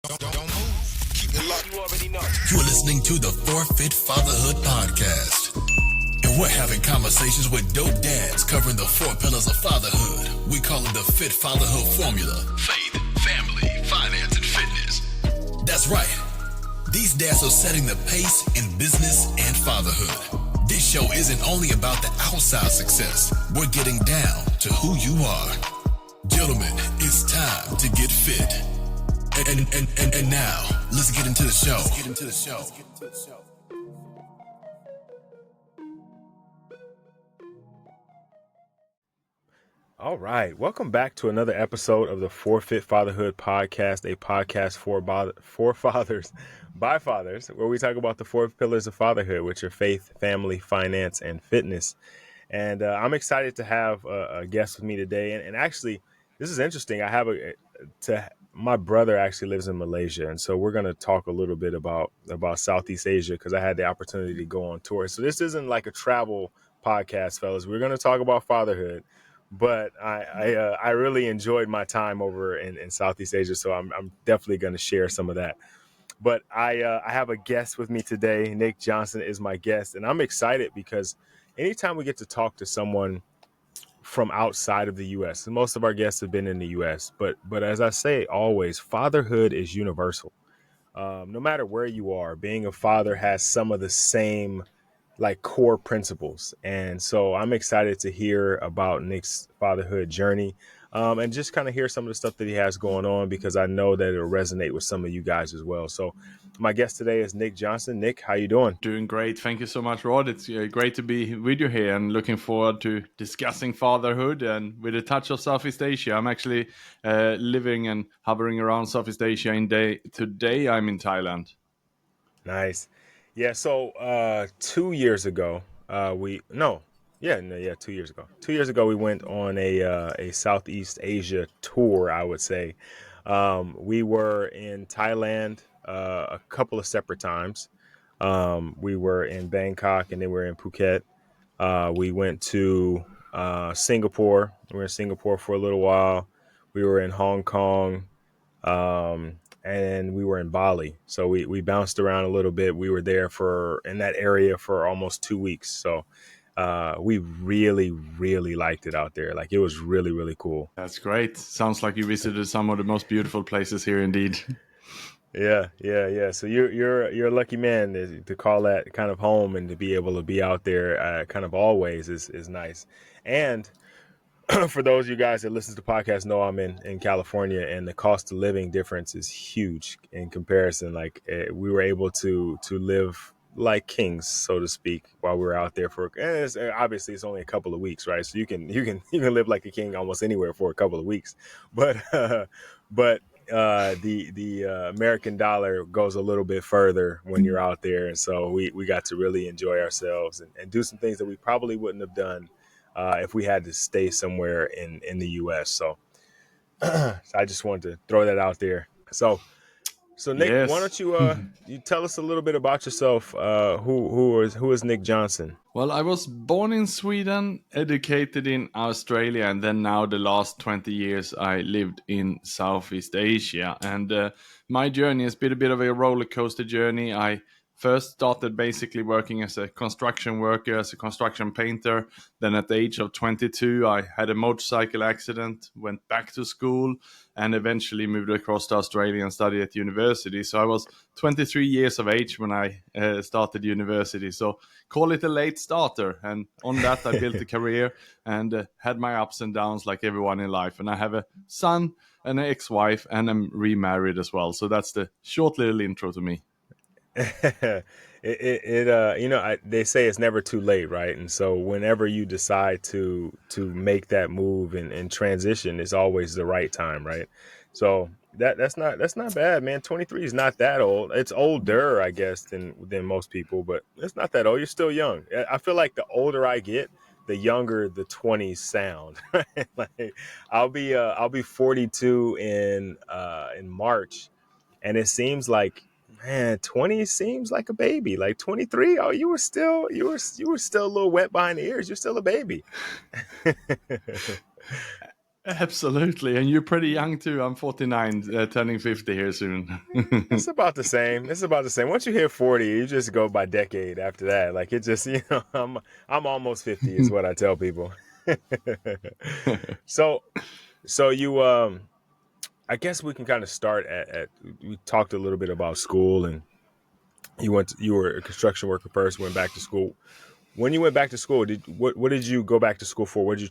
Don't move. Keep it locked. You already know. You're listening to the Fit Fatherhood podcast. And we're having conversations with dope dads covering the 4 pillars of fatherhood. We call it the Fit Fatherhood formula. Faith, family, finance, and fitness. That's right. These dads are setting the pace in business and fatherhood. This show isn't only about the outside success. We're getting down to who you are. Gentlemen, it's time to get fit. And now, let's get into the show. All right. Welcome back to another episode of the Fit Fatherhood podcast, a podcast for fathers by fathers, where we talk about the 4 pillars of fatherhood, which are faith, family, finance, and fitness. And I'm excited to have a guest with me today. And actually, this is interesting. I have my brother actually lives in Malaysia. And so we're going to talk a little bit about Southeast Asia because I had the opportunity to go on tour. So this isn't like a travel podcast, fellas. We're going to talk about fatherhood. But I really enjoyed my time over in Southeast Asia, so I'm definitely going to share some of that. But I have a guest with me today. Nick Jonsson is my guest, and I'm excited because anytime we get to talk to someone from outside of the U.S., and most of our guests have been in the U.S., but as I say always, fatherhood is universal. No matter where you are, being a father has some of the same like core principles. And so I'm excited to hear about Nick's fatherhood journey and just kind of hear some of the stuff that he has going on, because I know that it'll resonate with some of you guys as well. So my guest today is Nick Jonsson. Nick, how you doing? Doing great. Thank you so much, Rod. It's great to be with you here and looking forward to discussing fatherhood and with a touch of Southeast Asia. I'm actually living and hovering around Southeast Asia today I'm in Thailand. Nice. Yeah. So 2 years ago, 2 years ago. 2 years ago, we went on a Southeast Asia tour, I would say. We were in Thailand a couple of separate times. We were in Bangkok and then we were in Phuket. We went to Singapore. We were in Singapore for a little while. We were in Hong Kong. And we were in Bali. So we bounced around a little bit. We were there in that area for almost 2 weeks. So we really, really liked it out there. Like, it was really, really cool. That's great. Sounds like you visited some of the most beautiful places here indeed. Yeah. So you're a lucky man to call that kind of home, and to be able to be out there kind of always is nice. And for those of you guys that listen to the podcast know I'm in California, and the cost of living difference is huge in comparison. Like we were able to live like kings, so to speak, while we were out there obviously it's only a couple of weeks, right? So you can live like a king almost anywhere for a couple of weeks, but the American dollar goes a little bit further when you're out there, and so we got to really enjoy ourselves and do some things that we probably wouldn't have done if we had to stay somewhere in the U.S. So I just wanted to throw that out there. So Nick, Yes. Why don't you tell us a little bit about yourself? Who is Nick Jonsson? Well, I was born in Sweden, educated in Australia, and then now the last 20 years I lived in Southeast Asia. And my journey has been a bit of a roller coaster journey. I first started basically working as a construction worker, as a construction painter. Then at the age of 22, I had a motorcycle accident, went back to school, and eventually moved across to Australia and studied at university. So I was 23 years of age when I started university. So call it a late starter. And on that, I built a career and had my ups and downs like everyone in life. And I have a son, an ex-wife, and I'm remarried as well. So that's the short little intro to me. They say it's never too late, right? And so whenever you decide to make that move and transition, it's always the right time, right? So that's not bad, man. 23 is not that old. It's older, I guess, than most people, but it's not that old. You're still young. I feel like the older I get, the younger the 20s sound. Like I'll be 42 in March, and it seems like, man, 20 seems like a baby. Like 23, oh, you were still a little wet behind the ears. You're still a baby. Absolutely. And you're pretty young too. I'm 49, turning 50 here soon. It's about the same. It's about the same. Once you hit 40, you just go by decade after that. Like it just, I'm almost 50 is what I tell people. So so you I guess we can kind of start at we talked a little bit about school, and you were a construction worker first, went back to school. When you went back to school, what did you go back to school for? What did you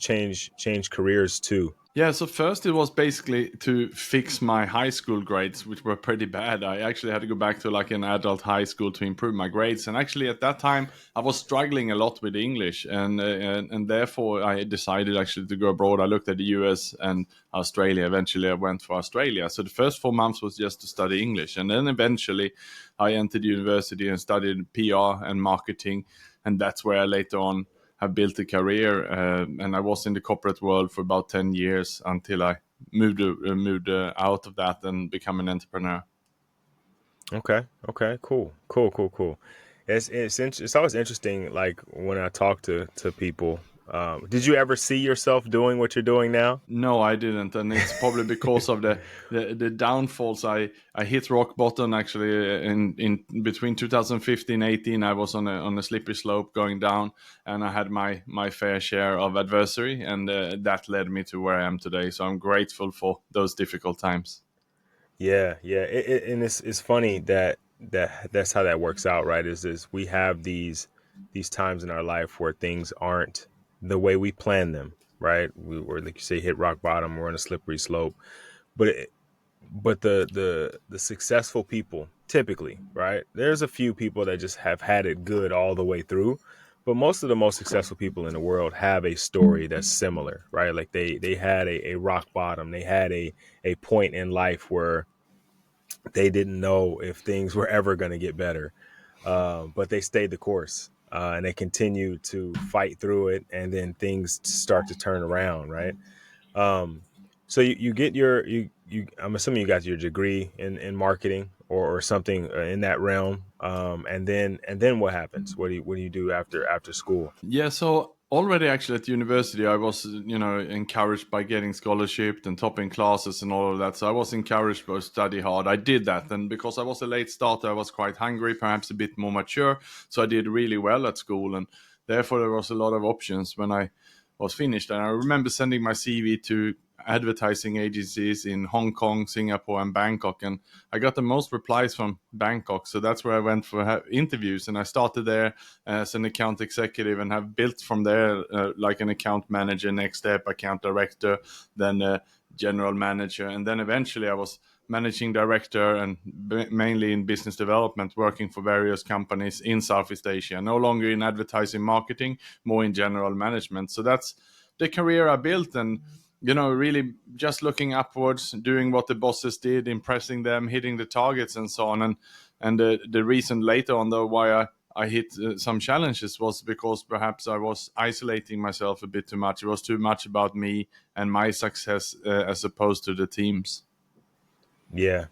change careers to? Yeah, so first it was basically to fix my high school grades, which were pretty bad. I actually had to go back to like an adult high school to improve my grades. And actually, at that time, I was struggling a lot with English, and therefore I decided actually to go abroad. I looked at the US and Australia. Eventually, I went for Australia. So the first 4 months was just to study English, and then eventually, I entered university and studied PR and marketing, and that's where I later on have built a career, and I was in the corporate world for about 10 years until I moved out of that and become an entrepreneur. Okay. Okay. Cool. It's always interesting. Like when I talk to people, did you ever see yourself doing what you're doing now? No, I didn't, and it's probably because of the downfalls. I hit rock bottom actually in between 2015 18. I was on a slippery slope going down, and I had my fair share of adversity, and that led me to where I am today. So I'm grateful for those difficult times. Yeah. And it's funny that's how that works out, right? Is we have these times in our life where things aren't the way we plan them, right? We were, like you say, hit rock bottom. We're on a slippery slope, but but the successful people typically, right? There's a few people that just have had it good all the way through, but most of the most successful people in the world have a story that's similar, right? Like they had a rock bottom. They had a point in life where they didn't know if things were ever going to get better, but they stayed the course, and they continued to fight through it, and then things start to turn around, right? Um, so you get you I'm assuming you got your degree in marketing or something in that realm, and then what happens? What do you do after school? Yeah, so already actually at university, I was, encouraged by getting scholarship and topping classes and all of that. So I was encouraged to study hard. I did that. And because I was a late starter, I was quite hungry, perhaps a bit more mature. So I did really well at school. And therefore, there was a lot of options when I was finished. And I remember sending my CV to advertising agencies in Hong Kong, Singapore, and Bangkok. And I got the most replies from Bangkok. So that's where I went for interviews. And I started there as an account executive and have built from there like an account manager, next step, account director, then general manager. And then eventually I was managing director and mainly in business development, working for various companies in Southeast Asia, no longer in advertising marketing, more in general management. So that's the career I built. And really just looking upwards, doing what the bosses did, impressing them, hitting the targets and so on. And the reason later on though why I hit some challenges was because perhaps I was isolating myself a bit too much. It was too much about me and my success as opposed to the team's. Yeah.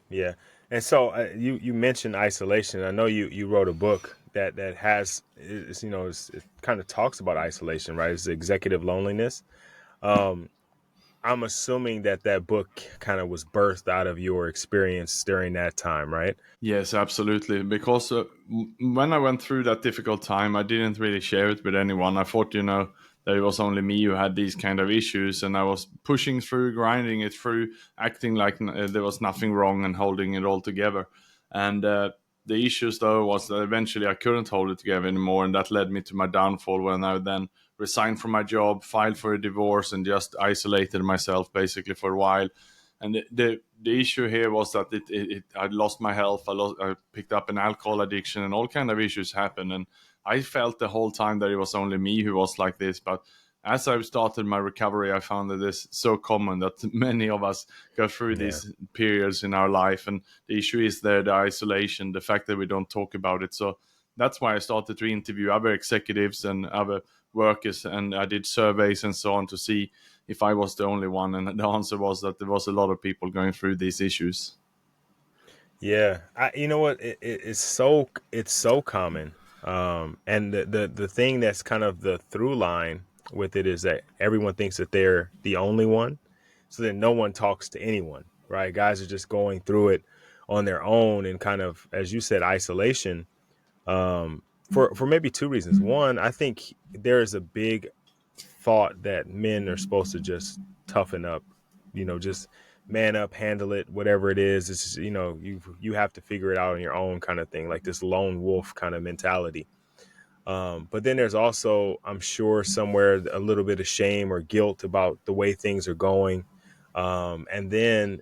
And so you mentioned isolation. I know you wrote a book that has it kind of talks about isolation, right? It's executive loneliness. Um, I'm assuming that book kind of was birthed out of your experience during that time, right? Yes, absolutely. Because when I went through that difficult time, I didn't really share it with anyone. I thought, that it was only me who had these kind of issues, and I was pushing through, grinding it through, acting like there was nothing wrong and holding it all together. And the issues, though, was that eventually I couldn't hold it together anymore, and that led me to my downfall when I then resigned from my job, filed for a divorce, and just isolated myself basically for a while. And the issue here was that I lost my health. I picked up an alcohol addiction, and all kind of issues happened. And I felt the whole time that it was only me who was like this. But as I started my recovery, I found that it's so common that many of us go through Yeah. these periods in our life. And the issue is there, the isolation, the fact that we don't talk about it. So that's why I started to interview other executives and other workers, and I did surveys and so on to see if I was the only one. And the answer was that there was a lot of people going through these issues. Yeah, you know what? It's so common, and the thing that's kind of the through line with it is that everyone thinks that they're the only one, So then no one talks to anyone, right? Guys are just going through it on their own and kind of, as you said, isolation, for maybe two reasons. One, I think there is a big thought that men are supposed to just toughen up, just man up, handle it, whatever it is. It's just, you have to figure it out on your own kind of thing, like this lone wolf kind of mentality. But then there's also, I'm sure, somewhere a little bit of shame or guilt about the way things are going. And then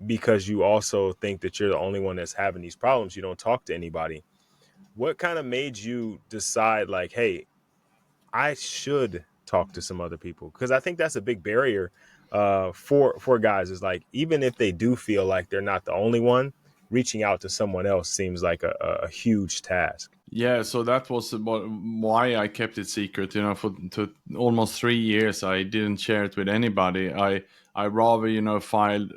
because you also think that you're the only one that's having these problems, you don't talk to anybody. What kind of made you decide, like, hey, I should talk to some other people? Because I think that's a big barrier for guys, is like, even if they do feel like they're not the only one, reaching out to someone else seems like a huge task. Yeah, so that was why I kept it secret. For almost 3 years, I didn't share it with anybody. I rather, filed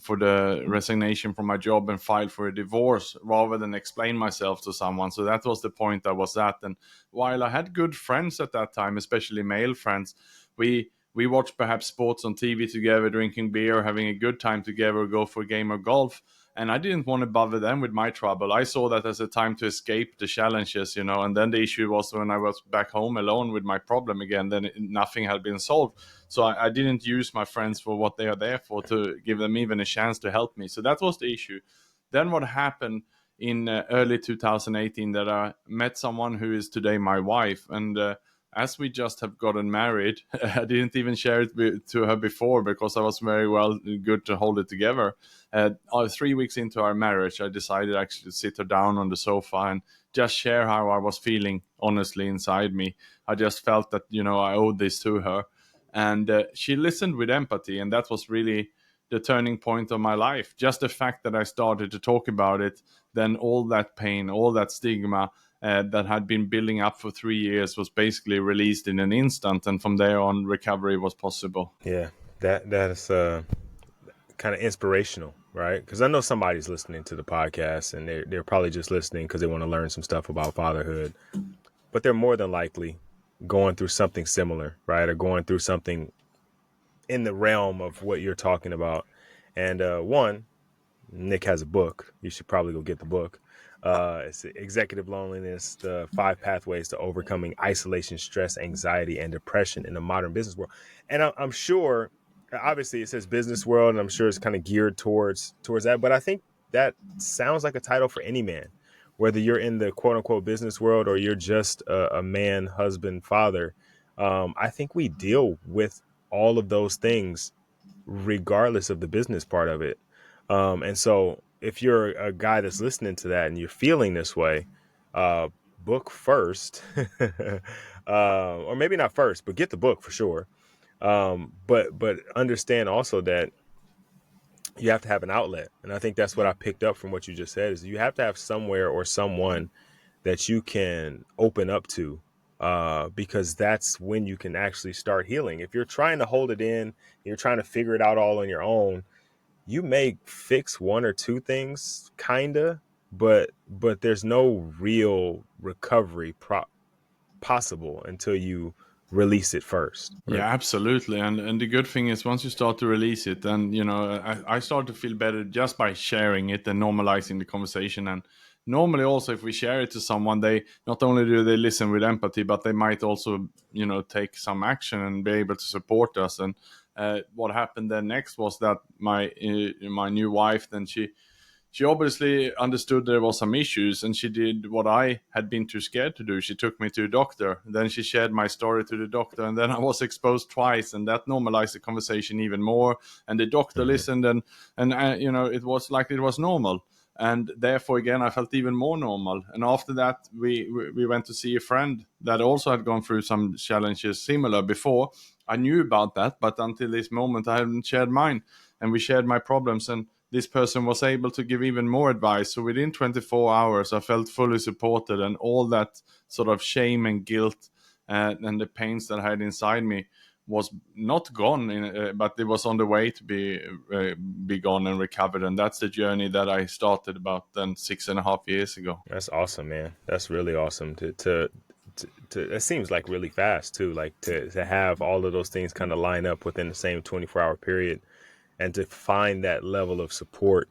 for the resignation from my job and filed for a divorce rather than explain myself to someone. So that was the point I was at. And while I had good friends at that time, especially male friends, we watched perhaps sports on TV together, drinking beer, having a good time together, go for a game of golf. And I didn't want to bother them with my trouble. I saw that as a time to escape the challenges, and then the issue was when I was back home alone with my problem again, then nothing had been solved. So I didn't use my friends for what they are there for, to give them even a chance to help me. So that was the issue. Then what happened in early 2018, that I met someone who is today my wife. And as we just have gotten married, I didn't even share it to her before, because I was very well good to hold it together. 3 weeks into our marriage, I decided actually to sit her down on the sofa and just share how I was feeling honestly inside me. I just felt that, I owed this to her. And she listened with empathy. And that was really the turning point of my life. Just the fact that I started to talk about it, then all that pain, all that stigma that had been building up for 3 years was basically released in an instant. And from there on, recovery was possible. Yeah, that is kind of inspirational, right? Because I know somebody's listening to the podcast, and they're probably just listening because they want to learn some stuff about fatherhood, but they're more than likely going through something similar, right? Or going through something in the realm of what you're talking about. And one, Nick has a book. You should probably go get the book. It's Executive Loneliness, the 5 Pathways to Overcoming Isolation, Stress, Anxiety, and Depression in the Modern Business World. And I'm sure, obviously it says business world, and I'm sure it's kind of geared towards that. But I think that sounds like a title for any man, whether you're in the quote unquote business world or you're just a man, husband, father. I think we deal with all of those things regardless of the business part of it. And so if you're a guy that's listening to that and you're feeling this way, book first, or maybe not first, but get the book for sure. But understand also that you have to have an outlet. And I think that's what I picked up from what you just said, is you have to have somewhere or someone that you can open up to, because that's when you can actually start healing. If you're trying to hold it in, you're trying to figure it out all on your own, you may fix one or two things, kinda, but there's no real recovery possible until you release it first, right? Yeah, absolutely. And the good thing is, once you start to release it, then, I start to feel better just by sharing it and normalizing the conversation. And normally also, if we share it to someone, they not only do they listen with empathy, but they might also, take some action and be able to support us. And what happened then next was that my new wife, then she obviously understood there was some issues, and she did what I had been too scared to do. She took me to a doctor. Then she shared my story to the doctor, and then I was exposed twice, and that normalized the conversation even more. And the doctor listened, and it was like it was normal. And therefore, again, I felt even more normal. And after that, we went to see a friend that also had gone through some challenges similar before. I knew about that, but until this moment, I hadn't shared mine. And we shared my problems, and this person was able to give even more advice. So within 24 hours, I felt fully supported, and all that sort of shame and guilt and the pains that I had inside me was not gone, but it was on the way to be gone and recovered. And that's the journey that I started about then 6.5 years ago. That's awesome, man. That's really awesome to it seems like really fast too, like to have all of those things kind of line up within the same 24-hour period. and to find that level of support,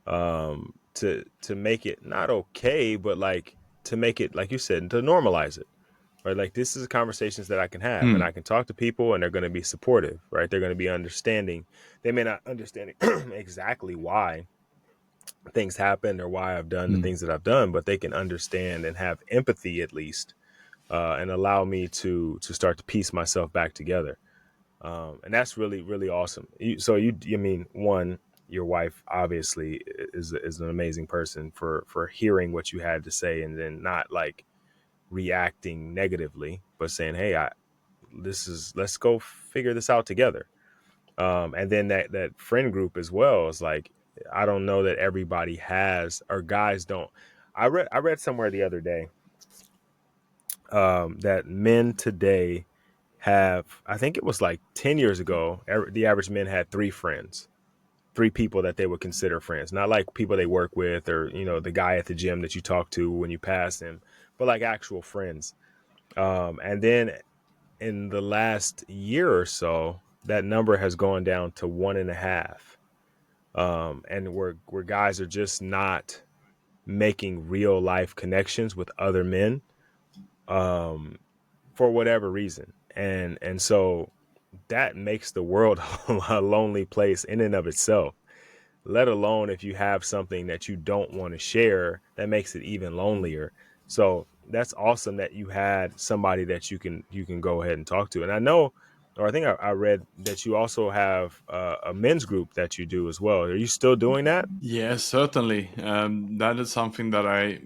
to make it not okay, but like to make it, like you said, to normalize it, right? Like this is conversations that I can have, and Mm, I can talk to people, and they're going to be supportive, right? They're going to be understanding. They may not understand exactly why things happen or why I've done the mm. things that I've done, but they can understand and have empathy at least, and allow me to start to piece myself back together. And that's really, really awesome. You mean, one, your wife obviously is an amazing person for hearing what you had to say, and then not like reacting negatively, but saying, "Hey, let's go figure this out together." And then that friend group as well is like, I don't know that everybody has, or guys don't. I read somewhere the other day, that men today have, I think it was like 10 years ago, the average men had three friends, three people that they would consider friends, not like people they work with, or the guy at the gym that you talk to when you pass him, but like actual friends. And then in the last year or so, that number has gone down to one and a half. And where guys are just not making real life connections with other men, um, for whatever reason. And so that makes the world a lonely place in and of itself, let alone if you have something that you don't want to share, that makes it even lonelier. So that's awesome that you had somebody that you can go ahead and talk to. And I know, or I think I read that you also have a men's group that you do as well. Are you still doing that? Yes, certainly. That is something that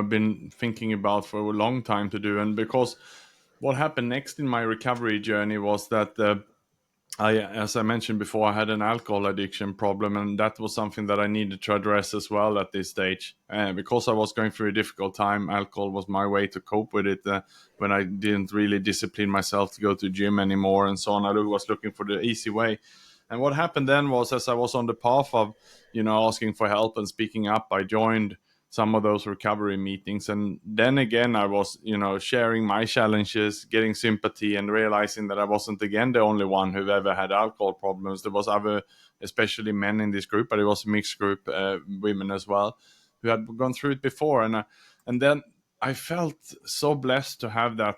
been thinking about for a long time to do. And because what happened next in my recovery journey was that as I mentioned before, I had an alcohol addiction problem, and that was something that I needed to address as well at this stage. Because I was going through a difficult time, alcohol was my way to cope with it when I didn't really discipline myself to go to gym anymore and so on. I was looking for the easy way. And what happened then was, as I was on the path of, asking for help and speaking up, I joined some of those recovery meetings, and then again I was sharing my challenges, getting sympathy, and realizing that I wasn't again the only one who ever had alcohol problems. There was other, especially men in this group, but it was a mixed group, women as well, who had gone through it before. And then I felt so blessed to have that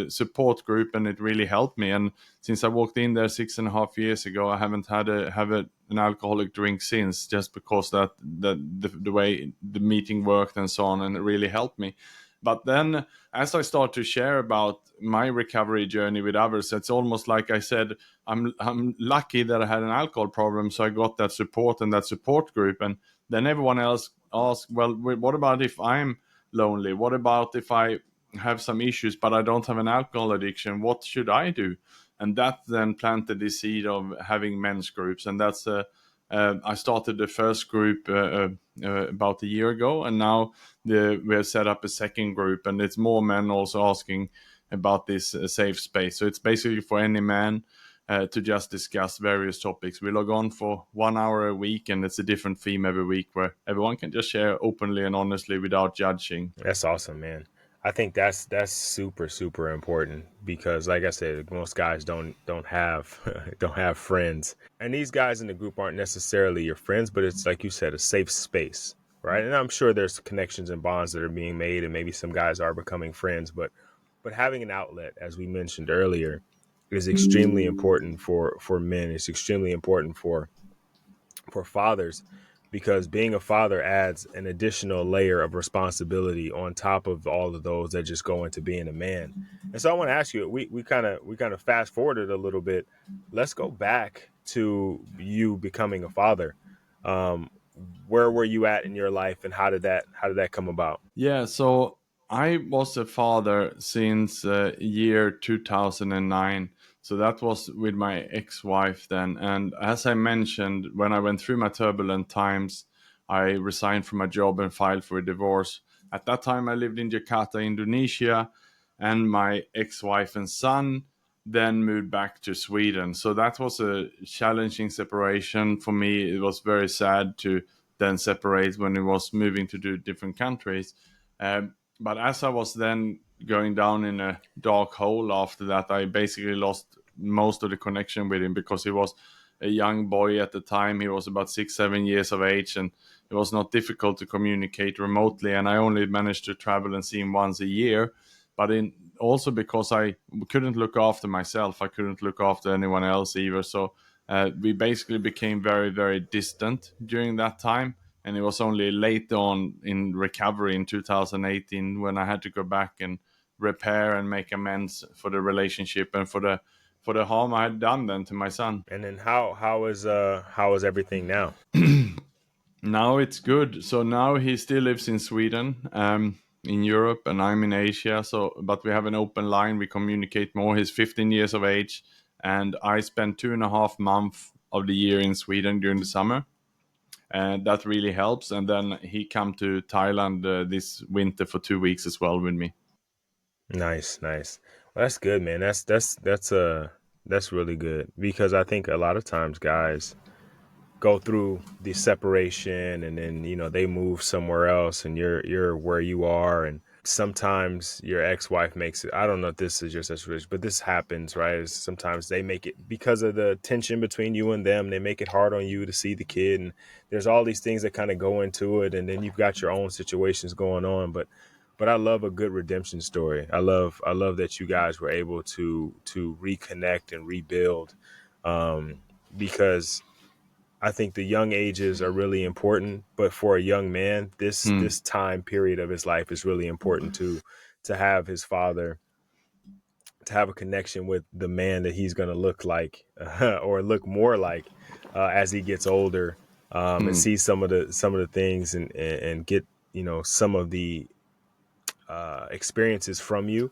support group, and it really helped me. And since I walked in there 6.5 years ago, I haven't had an alcoholic drink since, just because the way the meeting worked and so on, and it really helped me. But then, as I start to share about my recovery journey with others, it's almost like I said, I'm lucky that I had an alcohol problem, so I got that support and that support group. And then everyone else asked, well, what about if I'm lonely? What about if I have some issues but I don't have an alcohol addiction? What should I do? And that then planted the seed of having men's groups. And that's I started the first group about a year ago, and now we have set up a second group, and it's more men also asking about this safe space. So it's basically for any man to just discuss various topics. We log on for 1 hour a week, and it's a different theme every week where everyone can just share openly and honestly without judging. That's awesome, man. I think that's super, super important, because like I said, most guys don't have don't have friends. And these guys in the group aren't necessarily your friends, but it's like you said, a safe space, right? And I'm sure there's connections and bonds that are being made, and maybe some guys are becoming friends, but having an outlet, as we mentioned earlier, is extremely important for men. It's extremely important for fathers, because being a father adds an additional layer of responsibility on top of all of those that just go into being a man. And so I want to ask you, we kind of fast forwarded a little bit. Let's go back to you becoming a father. Um, where were you at in your life, and how did that come about? Yeah, so I was a father since year 2009. So that was with my ex-wife then. And as I mentioned, when I went through my turbulent times, I resigned from my job and filed for a divorce. At that time, I lived in Jakarta, Indonesia, and my ex-wife and son then moved back to Sweden. So that was a challenging separation for me. It was very sad to then separate when it was moving to do different countries. But as I was then going down in a dark hole after that, I basically lost most of the connection with him, because he was a young boy at the time. He was about 6, 7 years of age, and it was not difficult to communicate remotely. And I only managed to travel and see him once a year. But also because I couldn't look after myself, I couldn't look after anyone else either. So we basically became very, very distant during that time. And it was only late on in recovery in 2018 when I had to go back and repair and make amends for the relationship and for the harm I had done then to my son. And then how is everything now? Now it's good. So now he still lives in Sweden, in Europe, and I'm in Asia. So, but we have an open line. We communicate more. He's 15 years of age, and I spend 2.5 months of the year in Sweden during the summer, and that really helps. And then he come to Thailand this winter for 2 weeks as well with me. Nice, nice. Well, that's good, man. That's really good because I think a lot of times guys go through the separation and then they move somewhere else and you're where you are, and sometimes your ex-wife makes it, I don't know if this is your situation, but this happens, right? Is sometimes they make it, because of the tension between you and them, they make it hard on you to see the kid, and there's all these things that kind of go into it, and then you've got your own situations going on, but I love a good redemption story. I love that you guys were able to reconnect and rebuild, because I think the young ages are really important, but for a young man, Hmm. this time period of his life is really important to have his father, to have a connection with the man that he's going to look like, or look more like, as he gets older, and Hmm. see some of the things, and get some of the experiences from you,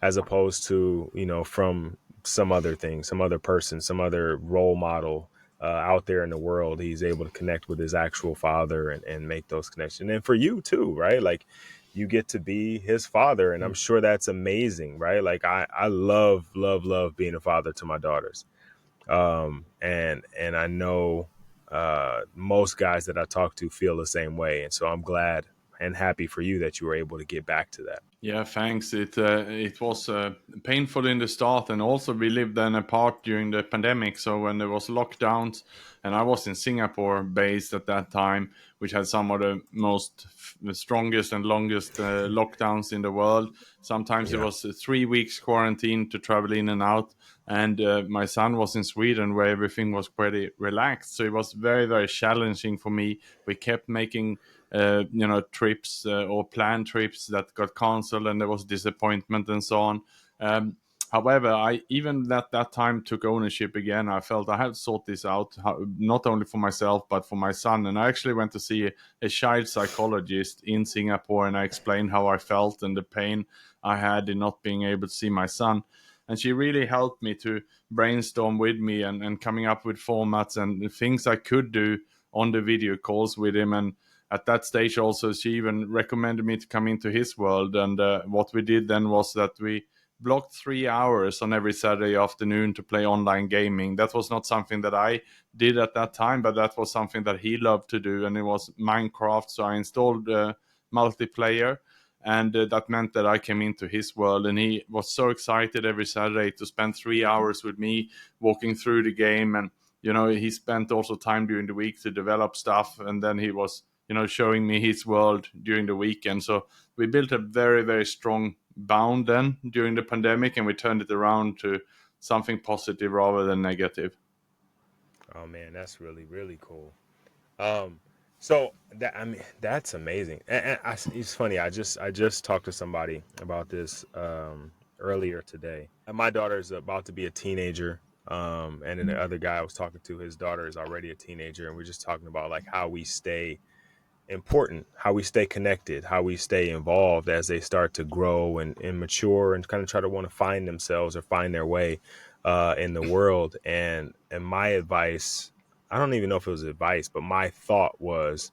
as opposed to from some other thing, some other person, some other role model out there in the world. He's able to connect with his actual father, and make those connections. And for you too, right? Like, you get to be his father, and I'm sure that's amazing, right? Like, I love being a father to my daughters, and I know most guys that I talk to feel the same way, and so I'm glad and happy for you that you were able to get back to that. Yeah, thanks. It was painful in the start, and also we lived then apart during the pandemic. So when there was lockdowns, and I was in Singapore based at that time, which had some of the the strongest and longest lockdowns in the world. Sometimes it Yeah. was 3 weeks quarantine to travel in and out. And my son was in Sweden, where everything was pretty relaxed. So it was very, very challenging for me. We kept making trips or planned trips that got cancelled, and there was disappointment and so on. However, I even at that time took ownership again. I felt I had to sort this out, not only for myself but for my son. And I actually went to see a child psychologist in Singapore, and I explained how I felt and the pain I had in not being able to see my son. And she really helped me to brainstorm with me, and coming up with formats and things I could do on the video calls with him. And at that stage also, she even recommended me to come into his world. And what we did then was that we blocked 3 hours on every Saturday afternoon to play online gaming. That was not something that I did at that time, but that was something that he loved to do, and it was Minecraft. So I installed multiplayer, and that meant that I came into his world, and he was so excited every Saturday to spend 3 hours with me walking through the game. And he spent also time during the week to develop stuff, and then he was showing me his world during the weekend. So we built a very, very strong bond then during the pandemic, and we turned it around to something positive rather than negative. Oh man, that's really, really cool. Um, so that, I mean, that's amazing. It's funny. I just talked to somebody about this earlier today. And my daughter is about to be a teenager. And then the other guy I was talking to, his daughter is already a teenager, and we're just talking about like how we stay important, how we stay connected, how we stay involved as they start to grow and mature and kind of try to want to find themselves or find their way in the world. And my advice, I don't even know if it was advice, but my thought was,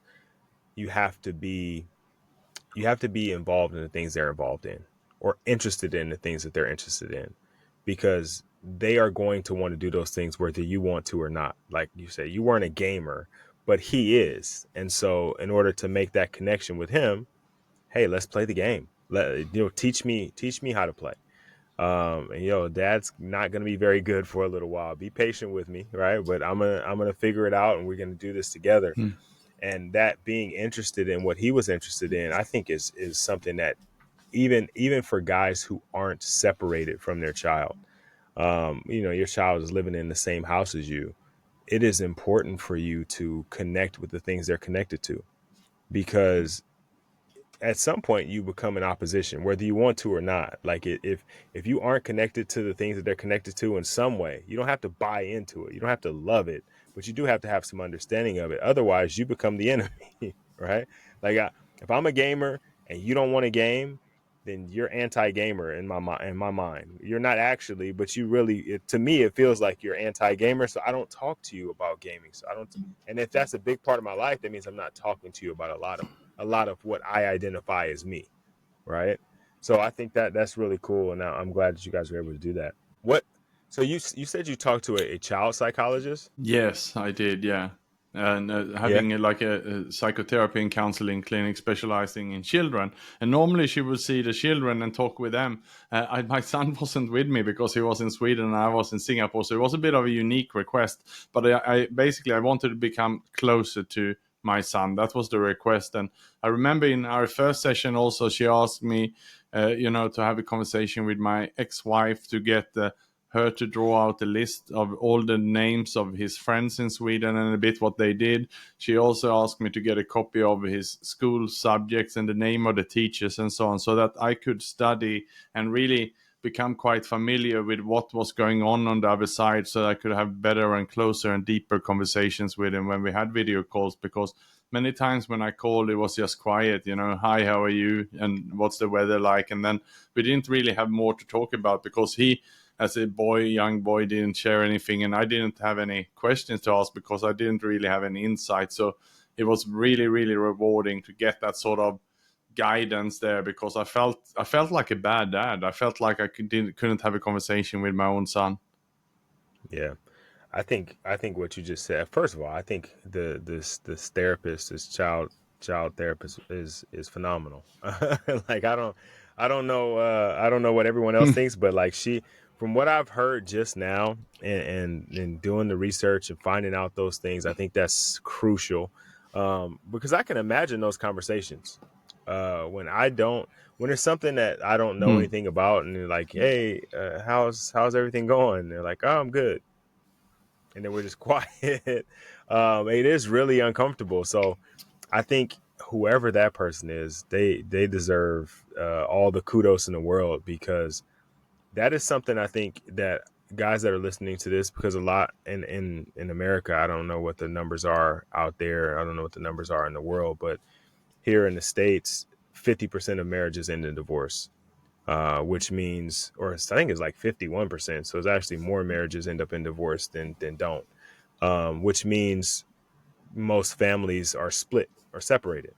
you have to be you have to be involved in the things they're involved in, or interested in the things that they're interested in, because they are going to want to do those things whether you want to or not. Like you say, you weren't a gamer, but he is. And so in order to make that connection with him, hey, let's play the game. Teach me how to play. And dad's not going to be very good for a little while. Be patient with me, right? But I'm gonna figure it out, and we're gonna do this together. Mm. And that being interested in what he was interested in, I think is something that even for guys who aren't separated from their child, your child is living in the same house as you. It is important for you to connect with the things they're connected to, because at some point you become in opposition, whether you want to or not. Like if you aren't connected to the things that they're connected to in some way, you don't have to buy into it. You don't have to love it, but you do have to have some understanding of it. Otherwise, you become the enemy, right? Like if I'm a gamer and you don't want a game, then you're anti-gamer in my mind. In my mind, you're not actually, but you really. To me, it feels like you're anti-gamer. So I don't talk to you about gaming. So I don't. And if that's a big part of my life, that means I'm not talking to you about a lot of what I identify as me, right? So I think that that's really cool, and I'm glad that you guys were able to do that. What? So you said you talked to a child psychologist? Yes, I did. Yeah, and Yeah. having a psychotherapy and counseling clinic specializing in children. And normally she would see the children and talk with them. My son wasn't with me because he was in Sweden and I was in Singapore, so it was a bit of a unique request. But I basically I wanted to become closer to my son. That was the request. And I remember in our first session also she asked me, to have a conversation with my ex-wife to get her to draw out a list of all the names of his friends in Sweden and a bit what they did. She also asked me to get a copy of his school subjects and the name of the teachers and so on, so that I could study and really become quite familiar with what was going on the other side, so I could have better and closer and deeper conversations with him when we had video calls. Because many times when I called, it was just quiet, hi, how are you? And what's the weather like? And then we didn't really have more to talk about because he, as a young boy, didn't share anything, and I didn't have any questions to ask because I didn't really have any insight. So it was really, really rewarding to get that sort of guidance there, because I felt like a bad dad. I felt like couldn't have a conversation with my own son. Yeah. I think what you just said. First of all, I think this therapist, this child therapist, is phenomenal. Like I don't know what everyone else thinks, but like from what I've heard just now, and doing the research and finding out those things, I think that's crucial, because I can imagine those conversations when it's something that I don't know Hmm. anything about, and they're like, hey, how's everything going? They're like, oh, I'm good, and then we're just quiet. It is really uncomfortable. So I think whoever that person is, they deserve all the kudos in the world, because that is something I think that guys that are listening to this, because a lot in America, I don't know what the numbers are out there. I don't know what the numbers are in the world, but here in the States, 50% of marriages end in divorce. Which means, or I think it's like 51%. So it's actually more marriages end up in divorce than don't, which means most families are split or separated.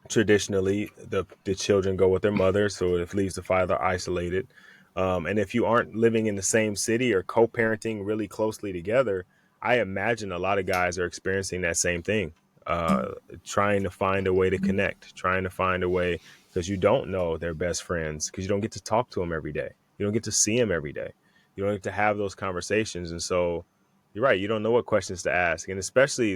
Traditionally, the children go with their mother, so it leaves the father isolated. And if you aren't living in the same city or co-parenting really closely together, I imagine a lot of guys are experiencing that same thing. Uh, Trying to find a way to connect, trying to find a way, because you don't know their best friends, because you don't get to talk to them every day. You don't get to see them every day. You don't get to have those conversations. And so you're right. You don't know what questions to ask. And especially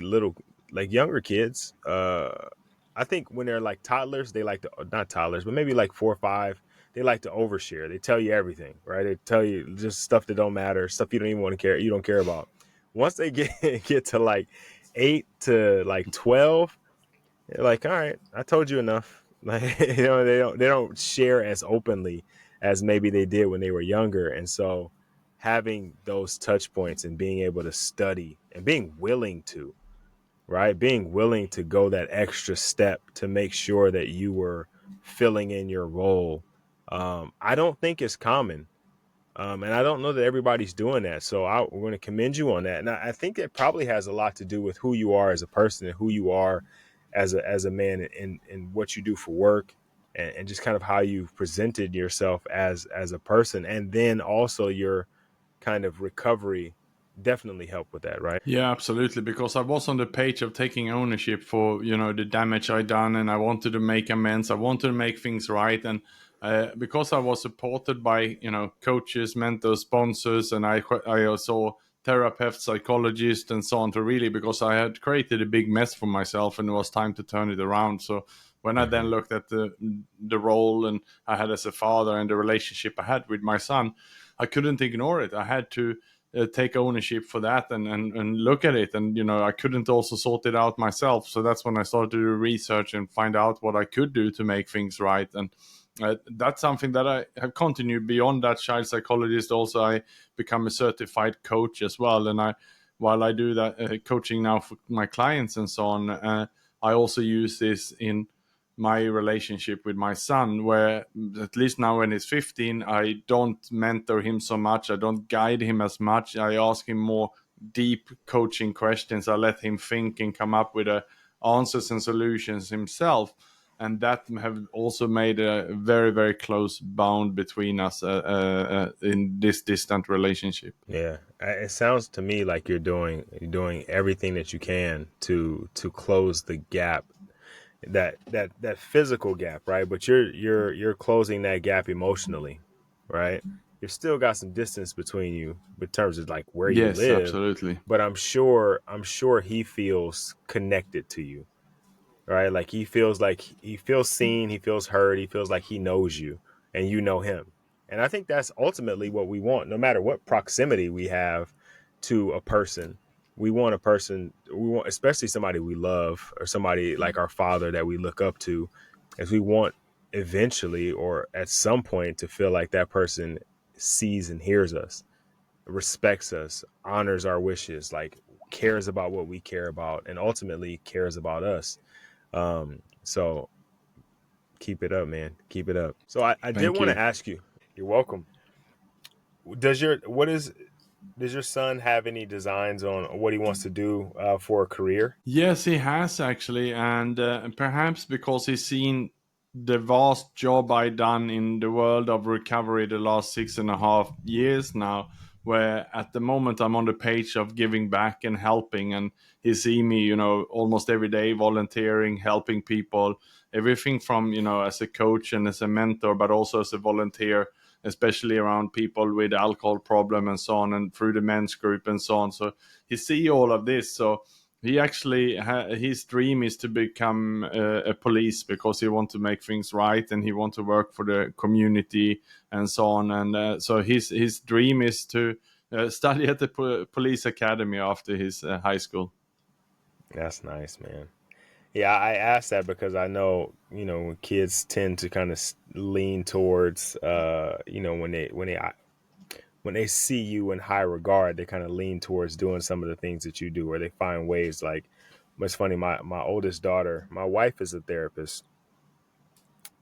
like younger kids, I think when they're like toddlers, they like to, not toddlers, but maybe like 4 or 5, they like to overshare. They tell you everything, right? They tell you just stuff that don't matter, stuff you don't even want to care, you don't care about. Once they get get to like 8 to like 12, they're like, all right, I told you enough. Like, they don't share as openly as maybe they did when they were younger. And so having those touch points and being able to study and being willing to, right? Being willing to go that extra step to make sure that you were filling in your role. I don't think it's common. And I don't know that everybody's doing that. So we're going to commend you on that. And I think it probably has a lot to do with who you are as a person and who you are as a man, and what you do for work, and just kind of how you've presented yourself as a person. And then also your kind of recovery definitely help with that, right? Yeah, absolutely. Because I was on the page of taking ownership for the damage I done, and I wanted to make amends. I wanted to make things right, and because I was supported by coaches, mentors, sponsors, and I also therapists, psychologists, and so on, to really, because I had created a big mess for myself, and it was time to turn it around. So when I then looked at the role and I had as a father and the relationship I had with my son, I couldn't ignore it. I had to take ownership for that and look at it, and I couldn't also sort it out myself. So that's when I started to do research and find out what I could do to make things right. And that's something that I have continued beyond that child psychologist. Also, I become a certified coach as well, and while I do that coaching now for my clients and so on, I also use this in my relationship with my son, where at least now when he's 15, I don't mentor him so much, I don't guide him as much, I ask him more deep coaching questions, I let him think and come up with answers and solutions himself. And that have also made a very, very close bond between us in this distant relationship. Yeah, it sounds to me like you're doing everything that you can to close the gap, that physical gap, right? But you're closing that gap emotionally, right? You've still got some distance between you in terms of like where you Yes, live, absolutely. but I'm sure he feels connected to you, right? Like he feels seen, he feels heard, he feels like he knows you and you know him. And I think that's ultimately what we want, no matter what proximity we have to a person. We want, especially somebody we love or somebody like our father that we look up to, as we want eventually or at some point to feel like that person sees and hears us, respects us, honors our wishes, like cares about what we care about, and ultimately cares about us. So keep it up, man. Keep it up. So I did Thank want to you. ask you, you're welcome. Does your son have any designs on what he wants to do for a career? Yes, he has actually, and perhaps because he's seen the vast job I done in the world of recovery the last 6.5 years now, where at the moment I'm on the page of giving back and helping, and he see me, almost every day volunteering, helping people, everything from as a coach and as a mentor, but also as a volunteer, especially around people with alcohol problem and so on, and through the men's group and so on. So he see all of this, so he actually his dream is to become a police, because he want to make things right and he want to work for the community and so on. And so his dream is to study at the police academy after his high school. That's nice, man. Yeah, I asked that because I know, when kids tend to kind of lean towards, when they see you in high regard, they kind of lean towards doing some of the things that you do, or they find ways. Like, it's funny, my oldest daughter, my wife is a therapist,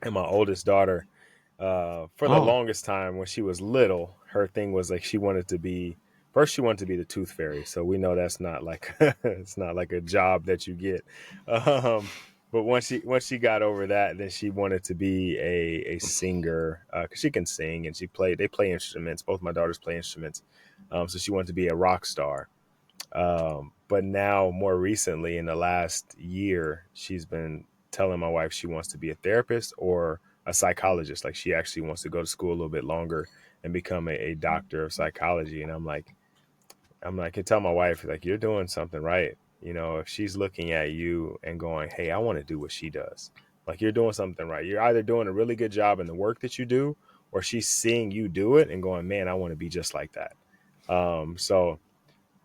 and my oldest daughter, for the Oh, longest time when she was little, her thing was like she wanted to be the tooth fairy. So we know that's not like it's not like a job that you get. Um, but once she got over that, then she wanted to be a singer, because she can sing and they play instruments. Both my daughters play instruments, so she wanted to be a rock star. But now, more recently, in the last year, she's been telling my wife she wants to be a therapist or a psychologist. Like, she actually wants to go to school a little bit longer and become a doctor of psychology. And I'm like, I tell my wife, like, you're doing something right. If she's looking at you and going, hey, I want to do what she does, like, you're doing something right. You're either doing a really good job in the work that you do, or she's seeing you do it and going, man, I want to be just like that. So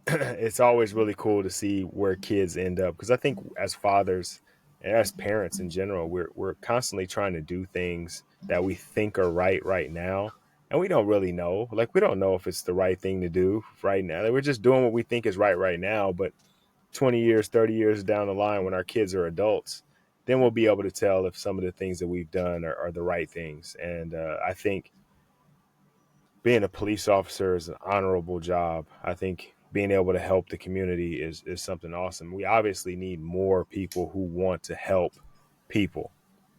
it's always really cool to see where kids end up, because I think as fathers and as parents in general, we're constantly trying to do things that we think are right now, and we don't really know. Like, we don't know if it's the right thing to do right now. Like, we're just doing what we think is right now, but 20 years, 30 years down the line, when our kids are adults, then we'll be able to tell if some of the things that we've done are the right things. And I think being a police officer is an honorable job. I think being able to help the community is something awesome. We obviously need more people who want to help people.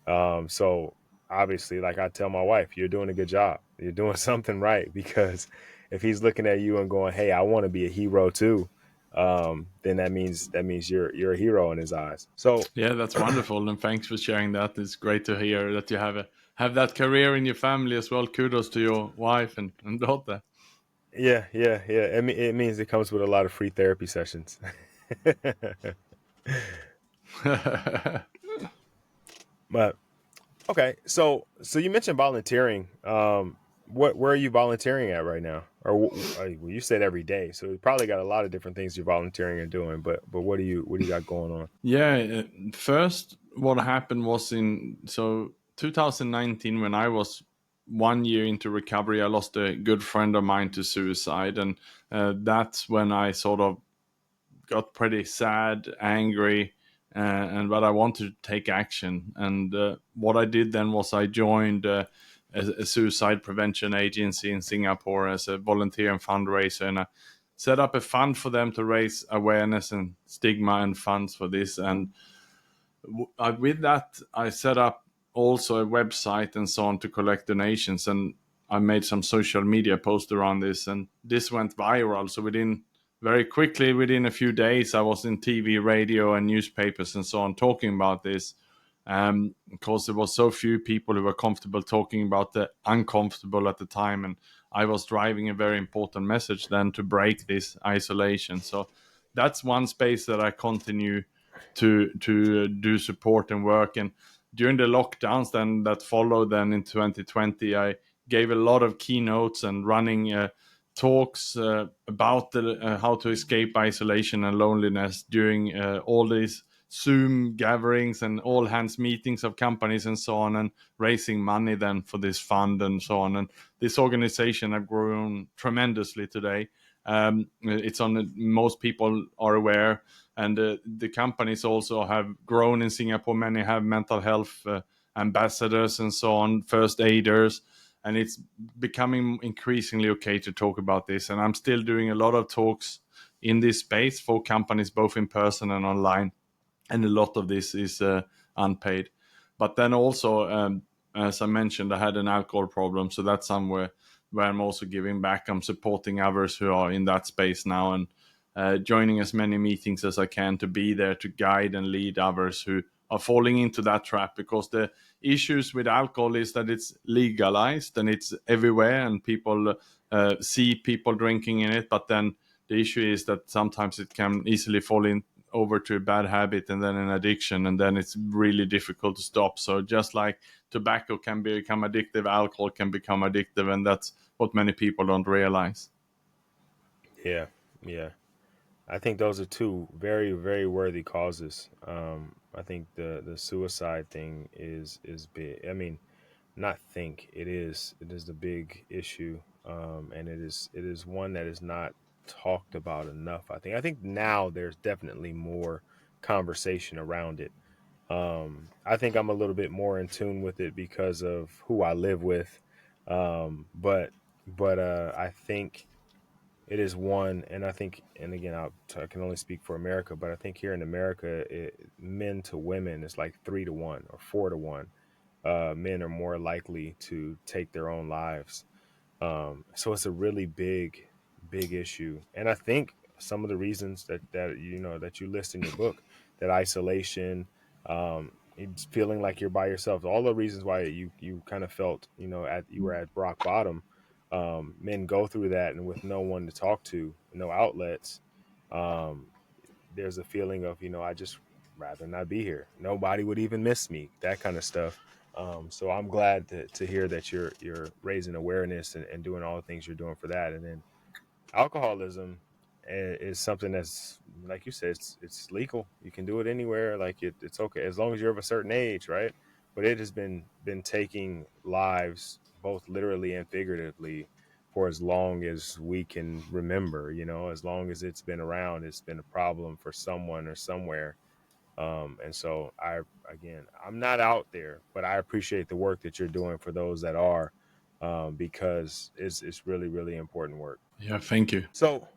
So obviously, like I tell my wife, you're doing a good job. You're doing something right, because if he's looking at you and going, hey, I want to be a hero too, then that means you're a hero in his eyes. So Yeah, that's wonderful, and thanks for sharing that. It's great to hear that you have that career in your family as well. Kudos to your wife and daughter. yeah. It means it comes with a lot of free therapy sessions. But okay, so you mentioned volunteering. Where are you volunteering at right now? Or well, you said every day, so you probably got a lot of different things you're volunteering and doing. But what do you got going on? Yeah, first, what happened was in 2019 when I was 1 year into recovery. I lost a good friend of mine to suicide, and that's when I sort of got pretty sad, angry, and but I wanted to take action. And what I did then was I joined a suicide prevention agency in Singapore as a volunteer and fundraiser, and I set up a fund for them to raise awareness and stigma and funds for this. And with that, I set up also a website and so on to collect donations, and I made some social media posts around this, and this went viral. So very quickly, within a few days, I was in TV, radio, and newspapers and so on talking about this. Because there was so few people who were comfortable talking about the uncomfortable at the time, and I was driving a very important message then to break this isolation. So that's one space that I continue to do support and work. And during the lockdowns then that followed then in 2020, I gave a lot of keynotes and running talks about how to escape isolation and loneliness during all these Zoom gatherings and all hands meetings of companies and so on, and raising money then for this fund and so on. And this organization have grown tremendously today. It's on most people are aware, and the companies also have grown in Singapore. Many have mental health ambassadors and so on, first aiders, and it's becoming increasingly okay to talk about this. And I'm still doing a lot of talks in this space for companies, both in person and online, and a lot of this is unpaid. But then also, as I mentioned, I had an alcohol problem, so that's somewhere where I'm also giving back. I'm supporting others who are in that space now, and joining as many meetings as I can to be there to guide and lead others who are falling into that trap. Because the issues with alcohol is that it's legalized and it's everywhere, and people see people drinking in it. But then the issue is that sometimes it can easily fall in over to a bad habit and then an addiction, and then it's really difficult to stop. So just like tobacco can become addictive, alcohol can become addictive, and that's what many people don't realize. Yeah, yeah. I think those are two very, very worthy causes. I think the suicide thing is big. I mean, not think it is the big issue, and it is one that is not talked about enough. I think now there's definitely more conversation around it. I think I'm a little bit more in tune with it because of who I live with, but I think it is one, and I think, and again, I can only speak for America, but I think here in America, men to women is like 3 to 1 or 4 to 1. Men are more likely to take their own lives. So it's a really big issue. And I think some of the reasons that that you list in your book, that isolation, it's feeling like you're by yourself, all the reasons why you kind of felt, you were at rock bottom. Men go through that, and with no one to talk to, no outlets, um, there's a feeling of, I just rather not be here. Nobody would even miss me, that kind of stuff. So I'm glad to hear that you're raising awareness and doing all the things you're doing for that. And then alcoholism is something that's, like you said, it's legal. You can do it anywhere. Like it's okay as long as you're of a certain age, right? But it has been taking lives both literally and figuratively for as long as we can remember. As long as it's been around, it's been a problem for someone or somewhere. And so I'm not out there, but I appreciate the work that you're doing for those that are, because it's really, really important work. Yeah, thank you. So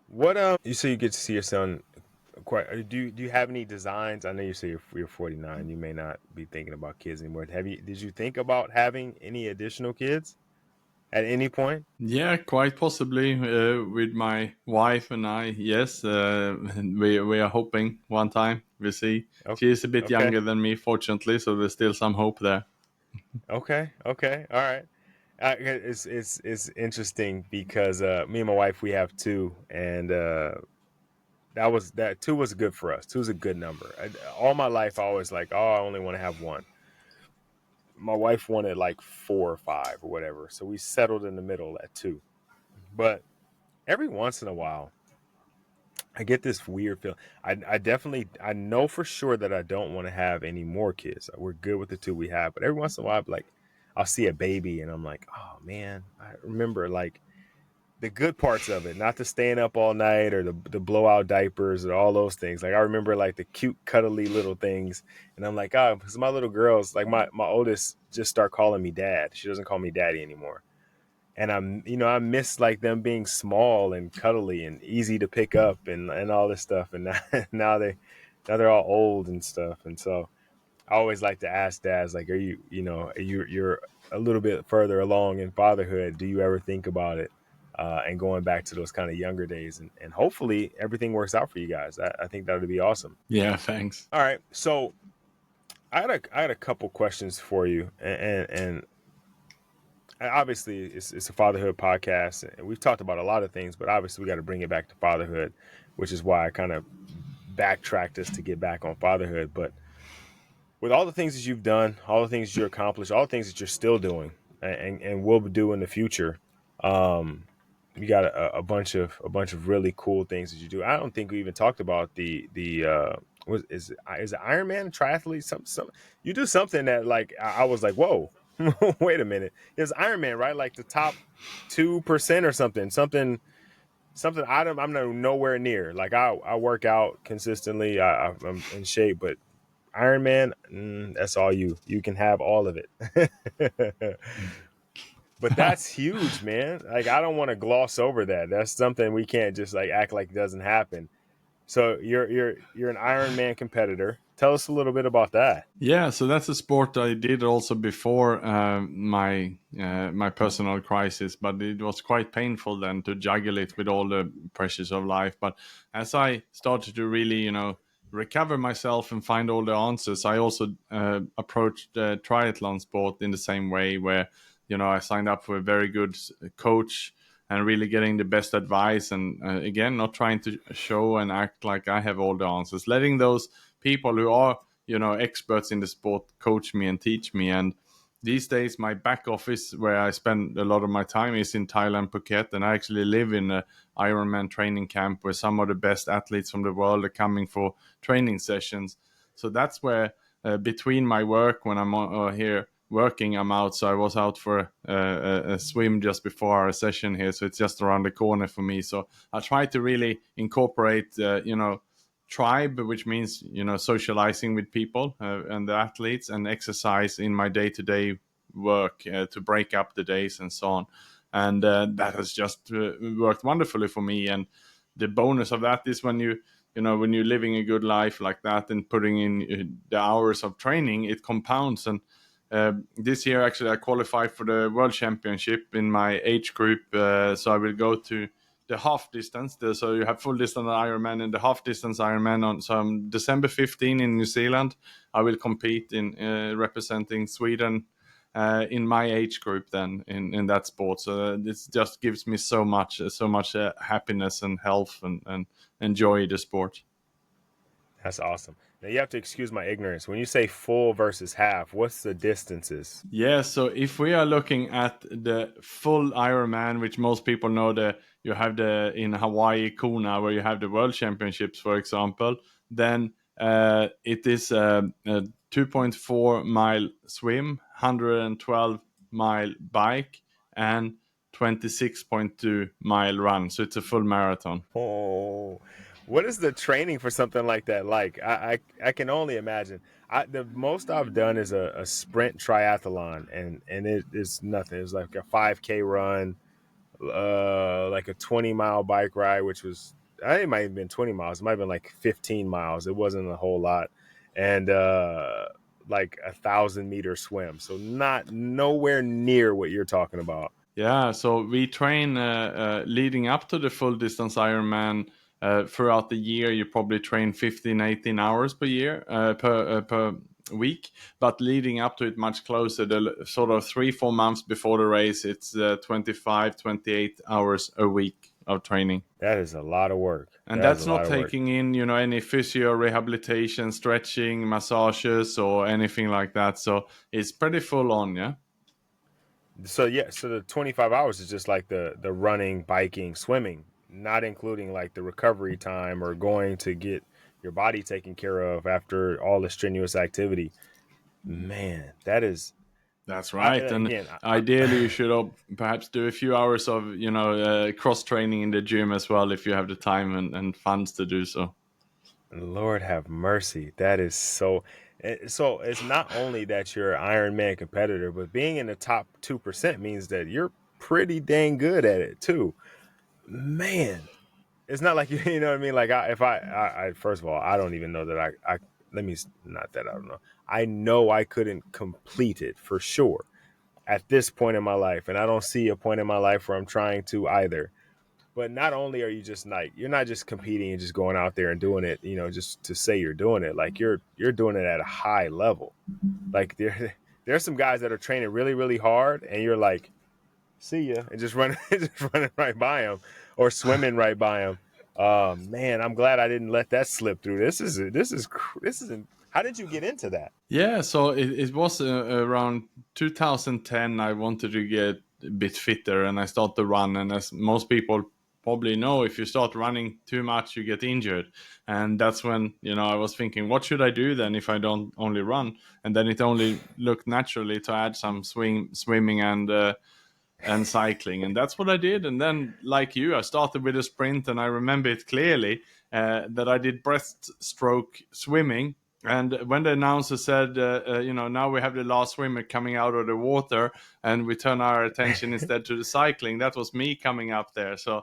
you say you get to see your son quite, do you have any designs? I know you say you're 49, you may not be thinking about kids anymore. Did you think about having any additional kids? at any point? Yeah, quite possibly with my wife and I. Yes, we are hoping one time. We see. She is a bit Okay. younger than me, fortunately, so there's still some hope there. Okay. Okay. All right. It's interesting because me and my wife, we have two, and that two was good for us. Two is a good number. All my life, I always like, oh, I only want to have one. My wife wanted like four or five or whatever, so we settled in the middle at two. But every once in a while, I get this weird feeling. I definitely, I know for sure that I don't want to have any more kids. We're good with the two we have, but every once in a while, like I'll see a baby and I'm like, oh man, I remember like the good parts of it, not the staying up all night or the blowout diapers or all those things. Like I remember like the cute, cuddly little things, and I'm like, oh, because my little girls, like my oldest, just start calling me dad. She doesn't call me daddy anymore, and I miss like them being small and cuddly and easy to pick up and all this stuff. And now, now they're all old and stuff, and so I always like to ask dads, like, are you're a little bit further along in fatherhood? Do you ever think about it? And going back to those kind of younger days, and hopefully everything works out for you guys. I think that would be awesome. Yeah, thanks. All right, so I had a couple questions for you, and obviously it's a fatherhood podcast, and we've talked about a lot of things, but obviously we got to bring it back to fatherhood, which is why I kind of backtracked us to get back on fatherhood. But with all the things that you've done, all the things that you accomplished, all the things that you're still doing, and will do in the future, um, you got a bunch of really cool things that you do. I don't think we even talked about the what is it Ironman triathlete? Some you do something that like I was like, whoa, wait a minute, it's Ironman, right? Like the top 2% or something. I'm nowhere near. Like I work out consistently. I'm in shape, but Ironman, that's all you. You can have all of it. But that's huge, man. Like I don't want to gloss over that. That's something we can't just like act like doesn't happen. So you're an Ironman competitor. Tell us a little bit about that. Yeah, so that's a sport I did also before my personal crisis, but it was quite painful then to juggle it with all the pressures of life. But as I started to really, recover myself and find all the answers, I also approached the triathlon sport in the same way, where I signed up for a very good coach and really getting the best advice, and again, not trying to show and act like I have all the answers, letting those people who are experts in the sport coach me and teach me. And these days my back office, where I spend a lot of my time, is in Thailand, Phuket, and I actually live in a Ironman training camp where some of the best athletes from the world are coming for training sessions. So that's where between my work, when I'm here working, I'm out. So I was out for a swim just before our session here, so it's just around the corner for me. So I try to really incorporate tribe, which means socializing with people and the athletes, and exercise in my day-to-day work to break up the days and so on. And that has just worked wonderfully for me. And the bonus of that is when when you're living a good life like that and putting in the hours of training, it compounds. And this year actually I qualified for the world championship in my age group, so I will go to the half distance. So you have full distance Ironman and the half distance Ironman on some December 15 in New Zealand. I will compete in representing Sweden in my age group then in that sport. So this just gives me so much happiness and health and enjoy the sport. That's awesome. Now you have to excuse my ignorance. When you say full versus half, what's the distances? Yeah, so if we are looking at the full Ironman, which most people know, you have the in Hawaii Kona, where you have the World Championships, for example, then it is a 2.4 mile swim, 112-mile bike, and 26.2 mile run. So it's a full marathon. Oh, what is the training for something like that like? I can only imagine. The most I've done is a sprint triathlon, and it is nothing. It's like a 5K run, like a 20-mile bike ride, which was, I think it might have been 20 miles. It might have been like 15 miles. It wasn't a whole lot, and like 1,000-meter swim. So not nowhere near what you're talking about. Yeah, so we train leading up to the full distance Ironman. Throughout the year, you probably train 15, 18 hours per year, per week. But leading up to it much closer, the sort of 3, 4 months before the race, it's 25, 28 hours a week of training. That is a lot of work. And That is a that's lot not of work. taking in, any physio rehabilitation, stretching, massages, or anything like that. So it's pretty full on, yeah. So yeah, so the 25 hours is just like the running, biking, swimming, not including like the recovery time or going to get your body taken care of after all the strenuous activity. Man, that is That's right. And again, ideally, you should perhaps do a few hours of, cross training in the gym as well if you have the time and funds to do so. Lord have mercy. That is so it's not only that you're an Ironman competitor, but being in the top 2% means that you're pretty dang good at it too. Man, it's not like you know what I mean. Like I first of all, I don't even know that I let me not that I don't know. I know I couldn't complete it for sure at this point in my life, and I don't see a point in my life where I'm trying to either. But not only are you just like you're not just competing and just going out there and doing it, just to say you're doing it. Like you're doing it at a high level. Like there's some guys that are training really really hard, and you're like, see ya, and just running just running right by them or swimming right by them. Man, I'm glad I didn't let that slip through. This is how did you get into that? Yeah, so it was around 2010. I wanted to get a bit fitter and I started to run. And as most people probably know, if you start running too much, you get injured. And that's when, I was thinking, what should I do then if I don't only run? And then it only looked naturally to add some swimming and cycling, and that's what I did. And then, like you, I started with a sprint, and I remember it clearly that I did breaststroke swimming. And when the announcer said, now we have the last swimmer coming out of the water, and we turn our attention instead to the cycling, that was me coming up there. So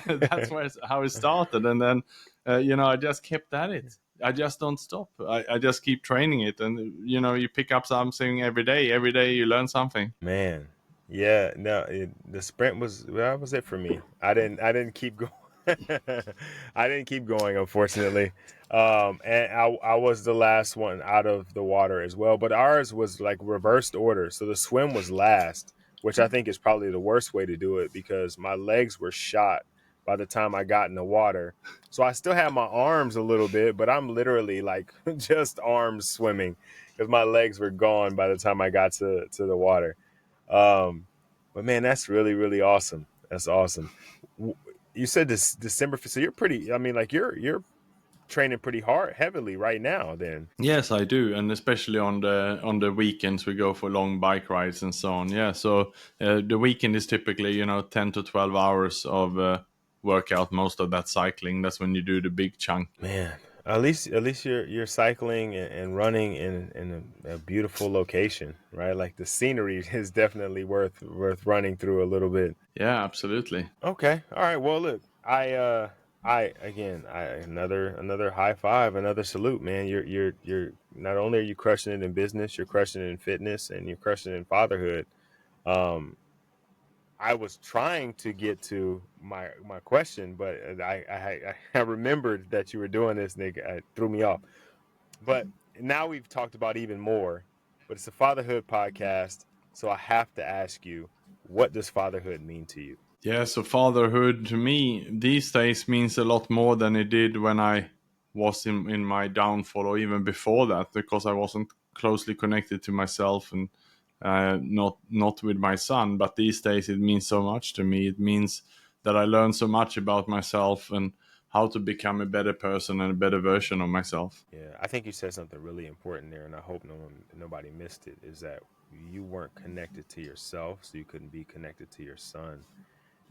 that's how it started. And then, I just kept at it. I just don't stop. I just keep training it, and you pick up something every day. Every day you learn something. Man, yeah, no, the sprint was that was it for me. I didn't keep going. I didn't keep going, unfortunately. And I was the last one out of the water as well. But ours was like reversed order, so the swim was last, which I think is probably the worst way to do it because my legs were shot by the time I got in the water. So I still have my arms a little bit, but I'm literally like just arms swimming because my legs were gone by the time I got to the water. Um, but man, that's really, really awesome. That's awesome. You said this December, so you're pretty. I mean, like you're training pretty hard, heavily right now. Then, Yes, I do, and especially on the weekends we go for long bike rides and so on. Yeah, so the weekend is typically 10 to 12 hours of workout. Most of that cycling. That's when you do the big chunk. man, at least you're cycling and running in a beautiful location, right? Like the scenery is definitely worth running through a little bit. Yeah, absolutely. Okay. All right. Well, look, I again, another high five, another salute, man. You're not only are you crushing it in business, you're crushing it in fitness, and you're crushing it in fatherhood. Um, I was trying to get to my question, but I remembered that you were doing this, Nick. It threw me off. But now we've talked about even more. But it's a fatherhood podcast, so I have to ask you, what does fatherhood mean to you? Yeah, so fatherhood to me these days means a lot more than it did when I was in my downfall or even before that, because I wasn't closely connected to myself and not with my son. But these days it means so much to me. It means that I learn so much about myself and how to become a better person and a better version of myself. Yeah, I think you said something really important there, and I hope nobody missed it. Is that you weren't connected to yourself, so you couldn't be connected to your son.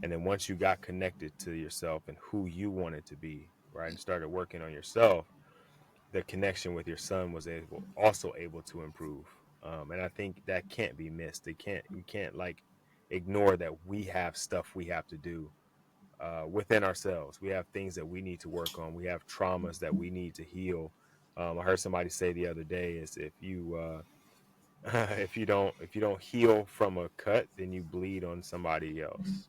And then once you got connected to yourself and who you wanted to be, right, and started working on yourself, the connection with your son was also able to improve. And I think that can't be missed. You can't like ignore that we have stuff we have to do within ourselves. We have things that we need to work on. We have traumas that we need to heal. I heard somebody say the other day is if you If you don't heal from a cut, then you bleed on somebody else.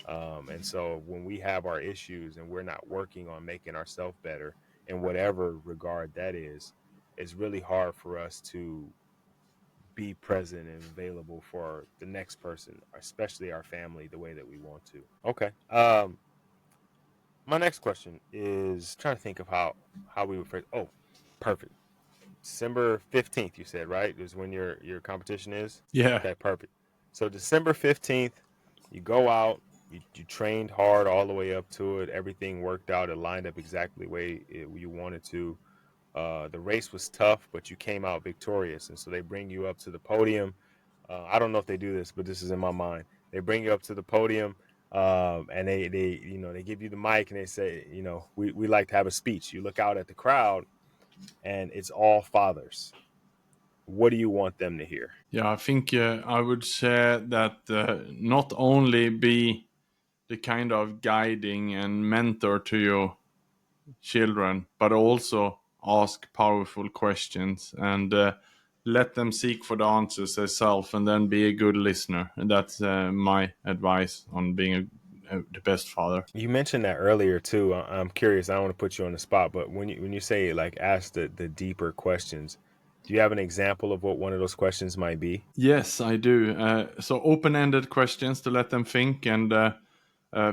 And so when we have our issues and we're not working on making ourselves better in whatever regard that is, it's really hard for us to be present and available for the next person, especially our family, the way that we want to. Okay. My next question is trying to think of how we would phrase. Oh, perfect. December 15th, you said, right? Is when your competition is? Yeah. Okay, perfect. So December 15th, you go out, you trained hard all the way up to it. Everything worked out. It lined up exactly the way you wanted to. The race was tough, but you came out victorious. And so they bring you up to the podium. I don't know if they do this, but this is in my mind. They bring you up to the podium, and they give you the mic and they say, we like to have a speech. You look out at the crowd, and it's all fathers. What do you want them to hear? Yeah, I think I would say that not only be the kind of guiding and mentor to your children, but also ask powerful questions and let them seek for the answers themselves, and then be a good listener. And that's my advice on being the best father. You mentioned that earlier too. I'm curious. I don't want to put you on the spot, but when you say like ask the deeper questions, do you have an example of what one of those questions might be? Yes, I do. So open-ended questions to let them think. And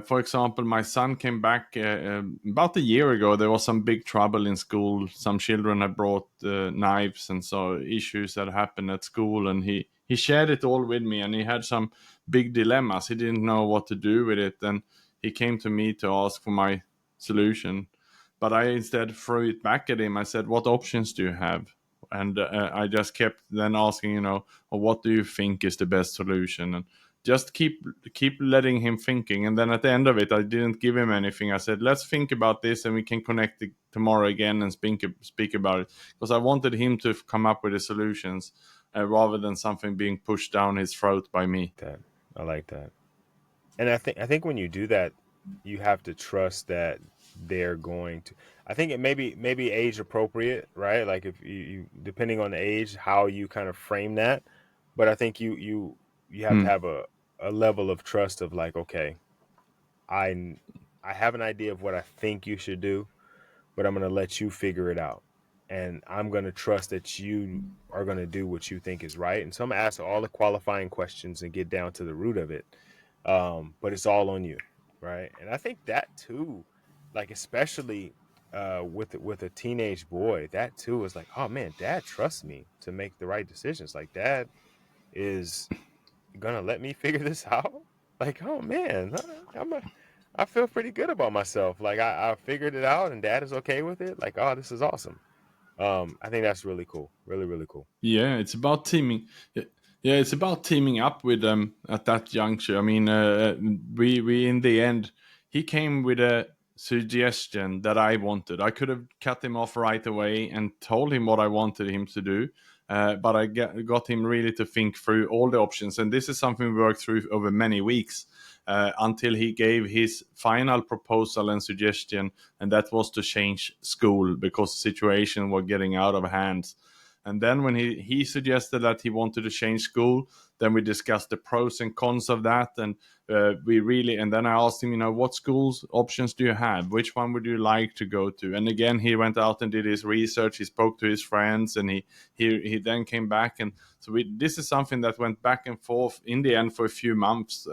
for example, my son came back about a year ago. There was some big trouble in school. Some children had brought knives, and so issues that happened at school. And he shared it all with me, and he had some big dilemmas. He didn't know what to do with it, and he came to me to ask for my solution. But I instead threw it back at him. I said, "What options do you have?" And I just kept then asking, or what do you think is the best solution? And just keep letting him thinking. And then at the end of it, I didn't give him anything. I said, let's think about this, and we can connect tomorrow again and speak about it, because I wanted him to come up with the solutions rather than something being pushed down his throat by me. That I like that. And I think when you do that, you have to trust that they're going to. I think it maybe age appropriate, right? Like if you depending on the age, how you kind of frame that. But I think you have to Hmm. have a level of trust of like, okay, I I have an idea of what I think you should do, but I'm going to let you figure it out. And I'm going to trust that you are going to do what you think is right. And so I'm going to ask all the qualifying questions and get down to the root of it. But it's all on you. Right. And I think that too, like, especially with a teenage boy, that too is like, oh man, dad trusts me to make the right decisions. Like, dad is gonna let me figure this out. Like, oh man, I feel pretty good about myself. Like I figured it out and dad is okay with it. Like, oh, this is awesome. I think that's really cool. Really, really cool. Yeah, it's about teaming. Yeah, it's about teaming up with them at that juncture. I mean, we in the end, he came with a suggestion that I wanted. I could have cut him off right away and told him what I wanted him to do, but I got him really to think through all the options. And this is something we worked through over many weeks until he gave his final proposal and suggestion, and that was to change school because the situation was getting out of hand. And then when he suggested that he wanted to change school, then we discussed the pros and cons of that. And and then I asked him, what schools options do you have? Which one would you like to go to? And again, he went out and did his research. He spoke to his friends, and he then came back. And so this is something that went back and forth in the end for a few months.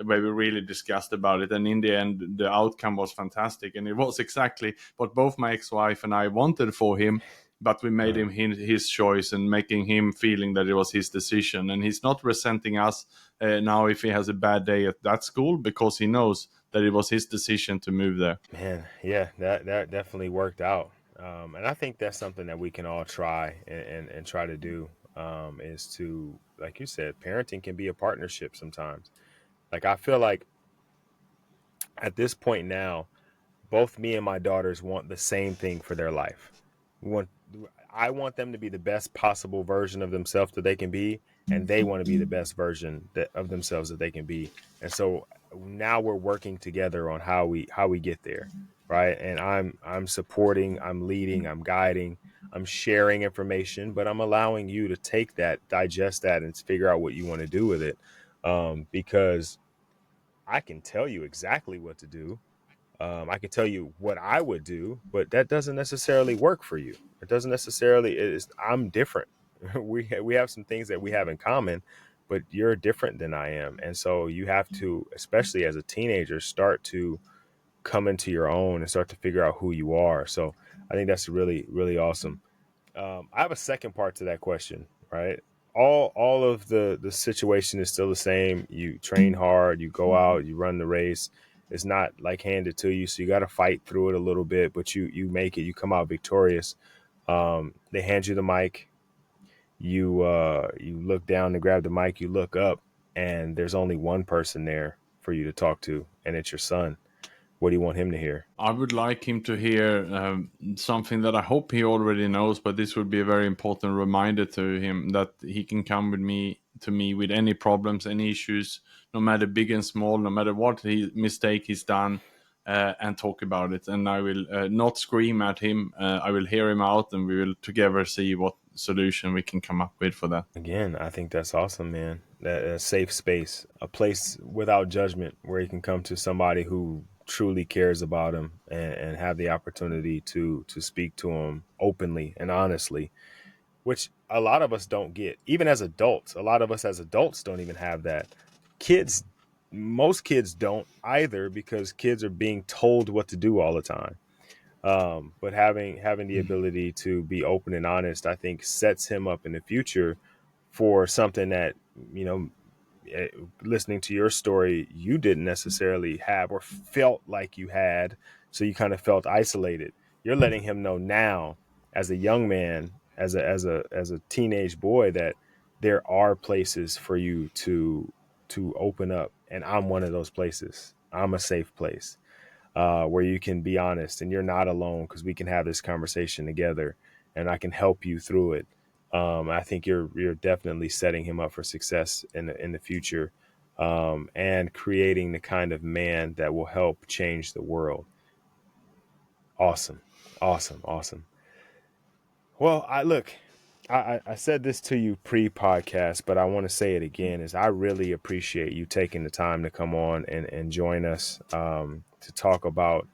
Where we really discussed about it, and in the end the outcome was fantastic, and it was exactly what both my ex-wife and I wanted for him, but we made him his choice and making him feeling that it was his decision, and he's not resenting us now if he has a bad day at that school, because he knows that it was his decision to move there. Man, yeah, that definitely worked out. And I think that's something that we can all try and try to do. Is to, like you said, parenting can be a partnership sometimes. Like I feel like at this point now, both me and my daughters want the same thing for their life. We want I want them to be the best possible version of themselves that they can be, and they want to be the best version of themselves that they can be. And so now we're working together on how we get there, right? And I'm supporting, I'm leading, I'm guiding I'm sharing information, but I'm allowing you to take that, digest that, and figure out what you want to do with it. Because I can tell you exactly what to do. I can tell you what I would do, but that doesn't necessarily work for you. It doesn't necessarily. I'm different. We have some things that we have in common, but you're different than I am, and so you have to, especially as a teenager, start to come into your own and start to figure out who you are. So I think that's really, really awesome. I have a second part to that question, right? All of the situation is still the same. You train hard, you go out, you run the race. It's not like handed to you, so you got to fight through it a little bit, but you make it. You come out victorious. They hand you the mic. You look down to grab the mic. You look up, and there's only one person there for you to talk to, and it's your son. What do you want him to hear? I would like him to hear something that I hope he already knows, but this would be a very important reminder to him that he can come to me with any problems, any issues, no matter big and small, no matter what mistake he's done, and talk about it. And I will not scream at him. I will hear him out, and we will together see what solution we can come up with for that. Again, I think that's awesome, man. That a safe space, a place without judgment where he can come to somebody who truly cares about him and have the opportunity to speak to him openly and honestly, which a lot of us don't get. Even as adults, a lot of us as adults don't even have that. Kids, most kids don't either, because kids are being told what to do all the time. But having the ability to be open and honest, I think, sets him up in the future for something that, you know, listening to your story, you didn't necessarily have or felt like you had. So you kind of felt isolated. You're letting him know now, as a young man, as a teenage boy, that there are places for you to open up, and I'm one of those places. I'm a safe place where you can be honest and you're not alone, because we can have this conversation together and I can help you through it. I think you're definitely setting him up for success in the future, and creating the kind of man that will help change the world. Awesome, awesome, awesome. Well, I said this to you pre-podcast, but I want to say it again, is I really appreciate you taking the time to come on and join us, to talk about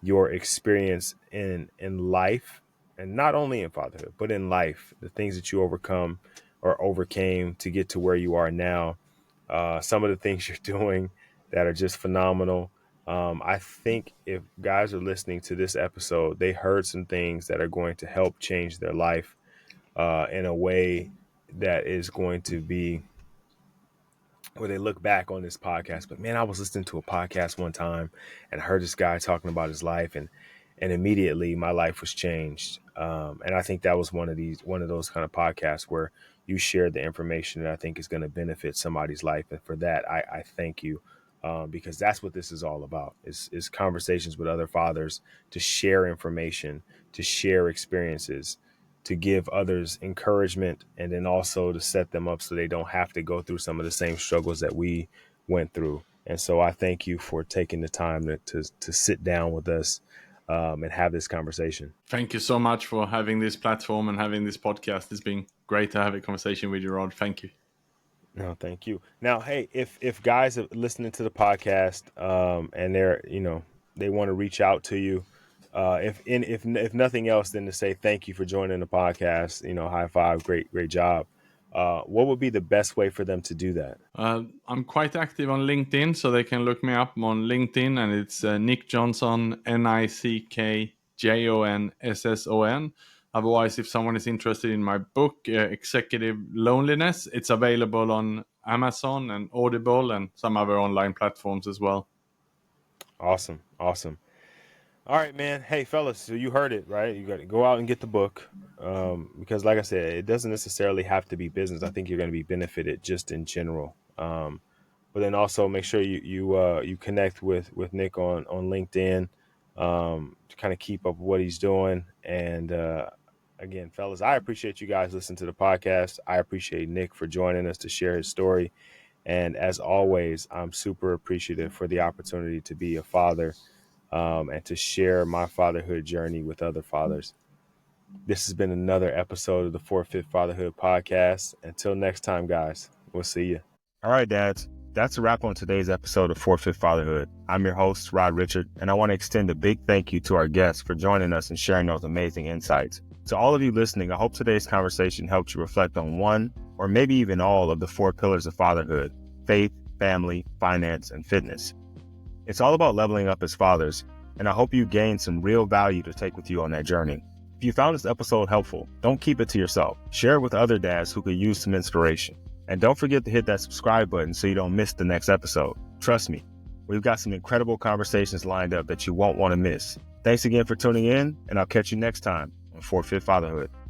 your experience in life, and not only in fatherhood, but in life, the things that you overcome or overcame to get to where you are now. Some of the things you're doing that are just phenomenal. I think if guys are listening to this episode, they heard some things that are going to help change their life in a way that is going to be where they look back on this podcast. But man, I was listening to a podcast one time and I heard this guy talking about his life, and immediately my life was changed. And I think that was one of those kind of podcasts where you shared the information that I think is going to benefit somebody's life. And for that, I thank you. Because that's what this is all about, is conversations with other fathers, to share information, to share experiences, to give others encouragement, and then also to set them up so they don't have to go through some of the same struggles that we went through. And so I thank you for taking the time to sit down with us, and have this conversation. Thank you so much for having this platform and having this podcast. It's been great to have a conversation with you, Rod. Thank you. No, thank you. Now, hey, if guys are listening to the podcast, and they're, they want to reach out to you, if nothing else, then to say thank you for joining the podcast. High five, great job. What would be the best way for them to do that? I'm quite active on LinkedIn, so they can look me up on LinkedIn, and it's Nick Jonsson, NickJonsson. Otherwise, if someone is interested in my book, Executive Loneliness, it's available on Amazon and Audible and some other online platforms as well. Awesome. All right, man. Hey, fellas, so you heard it, right? You got to go out and get the book, because, like I said, it doesn't necessarily have to be business. I think you're going to be benefited just in general. But then also make sure you connect with Nick on LinkedIn, to kind of keep up with what he's doing. And again, fellas, I appreciate you guys listening to the podcast. I appreciate Nick for joining us to share his story. And as always, I'm super appreciative for the opportunity to be a father, and to share my fatherhood journey with other fathers. This has been another episode of the Fit Fatherhood podcast. Until next time, guys, we'll see you. All right, dads, that's a wrap on today's episode of Fit Fatherhood. I'm your host, Rod Richard, and I want to extend a big thank you to our guests for joining us and sharing those amazing insights. To all of you listening, I hope today's conversation helped you reflect on one or maybe even all of the 4 pillars of fatherhood: faith, family, finance, and fitness. It's all about leveling up as fathers, and I hope you gained some real value to take with you on that journey. If you found this episode helpful, don't keep it to yourself. Share it with other dads who could use some inspiration. And don't forget to hit that subscribe button so you don't miss the next episode. Trust me, we've got some incredible conversations lined up that you won't want to miss. Thanks again for tuning in, and I'll catch you next time on Fit Fatherhood.